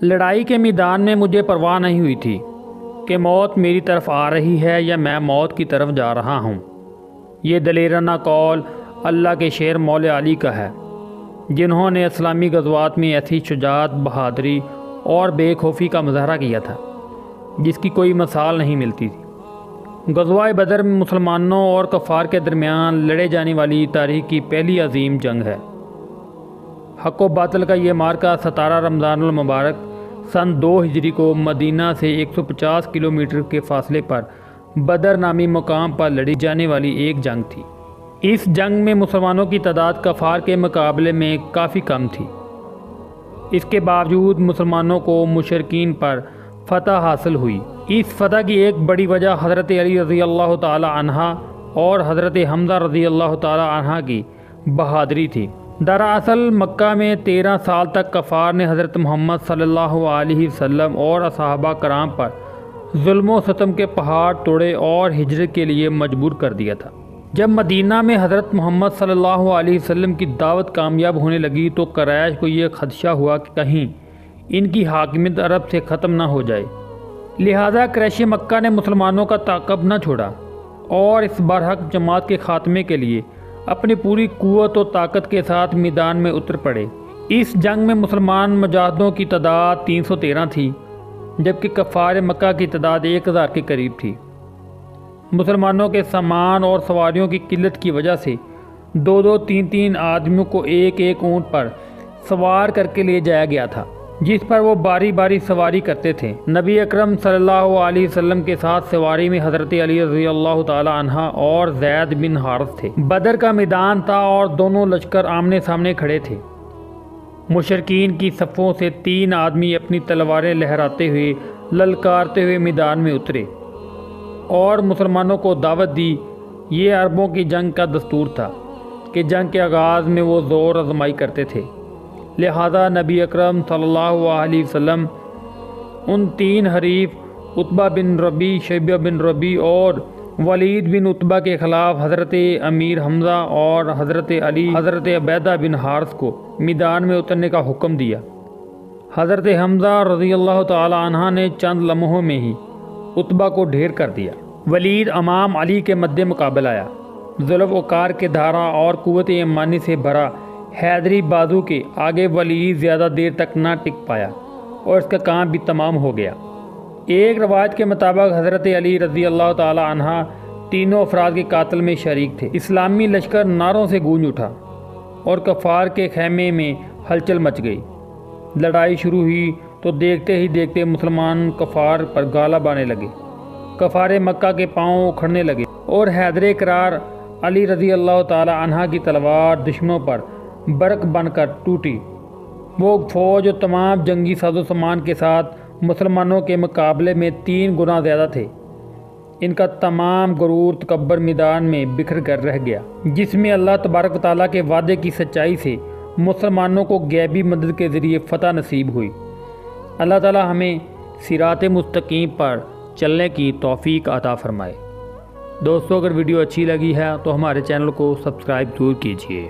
لڑائی کے میدان میں مجھے پرواہ نہیں ہوئی تھی کہ موت میری طرف آ رہی ہے یا میں موت کی طرف جا رہا ہوں۔ یہ دلیرانہ قول اللہ کے شیر مولا علی کا ہے، جنہوں نے اسلامی غزوات میں ایسی شجاعت، بہادری اور بے خوفی کا مظاہرہ کیا تھا جس کی کوئی مثال نہیں ملتی تھی۔ غزوہ بدر میں مسلمانوں اور کفار کے درمیان لڑے جانے والی تاریخ کی پہلی عظیم جنگ ہے۔ حق و باطل کا یہ مارکہ 17 رمضان المبارک سن 2 ہجری کو مدینہ سے 150 کلومیٹر کے فاصلے پر بدر نامی مقام پر لڑی جانے والی ایک جنگ تھی۔ اس جنگ میں مسلمانوں کی تعداد کفار کے مقابلے میں کافی کم تھی۔ اس کے باوجود مسلمانوں کو مشرکین پر فتح حاصل ہوئی۔ اس فتح کی ایک بڑی وجہ حضرت علی رضی اللہ تعالی عنہ اور حضرت حمزہ رضی اللہ تعالی عنہ کی بہادری تھی۔ دراصل مکہ میں 13 سال تک کفار نے حضرت محمد صلی اللہ علیہ وسلم اور صحابہ کرام پر ظلم و ستم کے پہاڑ توڑے اور ہجرت کے لیے مجبور کر دیا تھا۔ جب مدینہ میں حضرت محمد صلی اللہ علیہ وسلم کی دعوت کامیاب ہونے لگی تو قریش کو یہ خدشہ ہوا کہ کہیں ان کی حاکمیت عرب سے ختم نہ ہو جائے، لہذا قریش مکہ نے مسلمانوں کا تعاقب نہ چھوڑا اور اس برحق جماعت کے خاتمے کے لیے اپنی پوری قوت و طاقت کے ساتھ میدان میں اتر پڑے۔ اس جنگ میں مسلمان مجاہدوں کی تعداد 313 تھی، جبکہ کفار مکہ کی تعداد 1000 کے قریب تھی۔ مسلمانوں کے سامان اور سواریوں کی قلت کی وجہ سے 2-2 3-3 آدمیوں کو ایک ایک اونٹ پر سوار کر کے لے جایا گیا تھا، جس پر وہ باری باری سواری کرتے تھے۔ نبی اکرم صلی اللہ علیہ وسلم کے ساتھ سواری میں حضرت علی رضی اللہ تعالی عنہ اور زید بن حارث تھے۔ بدر کا میدان تھا اور دونوں لشکر آمنے سامنے کھڑے تھے۔ مشرکین کی صفوں سے 3 آدمی اپنی تلواریں لہراتے ہوئے للکارتے ہوئے میدان میں اترے اور مسلمانوں کو دعوت دی۔ یہ عربوں کی جنگ کا دستور تھا کہ جنگ کے آغاز میں وہ زور آزمائی کرتے تھے، لہذا نبی اکرم صلی اللہ علیہ وسلم ان 3 حریف عتبہ بن ربی، شیبہ بن ربی اور ولید بن عتبہ کے خلاف حضرت امیر حمزہ اور حضرت علی، حضرت عبیدہ بن حارث کو میدان میں اترنے کا حکم دیا۔ حضرت حمزہ رضی اللہ تعالی عنہ نے چند لمحوں میں ہی عتبہ کو ڈھیر کر دیا۔ ولید امام علی کے مد مقابل آیا۔ ذوالف وقار کے دھارا اور قوت ایمانی سے بھرا حیدری بازو کے آگے ولید زیادہ دیر تک نہ ٹک پایا اور اس کا کام بھی تمام ہو گیا۔ ایک روایت کے مطابق حضرت علی رضی اللہ تعالی عنہ تینوں افراد کے قاتل میں شریک تھے۔ اسلامی لشکر نعروں سے گونج اٹھا اور کفار کے خیمے میں ہلچل مچ گئی۔ لڑائی شروع ہوئی تو دیکھتے ہی دیکھتے مسلمان کفار پر غالب آنے لگے۔ کفار مکہ کے پاؤں اکھڑنے لگے اور حیدر کرار علی رضی اللہ تعالی عنہ کی تلوار دشمنوں پر برق بن کر ٹوٹی۔ وہ فوج اور تمام جنگی ساز و سامان کے ساتھ مسلمانوں کے مقابلے میں 3 گنا زیادہ تھے۔ ان کا تمام غرور تکبر میدان میں بکھر کر رہ گیا، جس میں اللہ تبارک و تعالیٰ کے وعدے کی سچائی سے مسلمانوں کو غیبی مدد کے ذریعے فتح نصیب ہوئی۔ اللہ تعالیٰ ہمیں صراط مستقیم پر چلنے کی توفیق عطا فرمائے۔ دوستو، اگر ویڈیو اچھی لگی ہے تو ہمارے چینل کو سبسکرائب ضرور کیجیے۔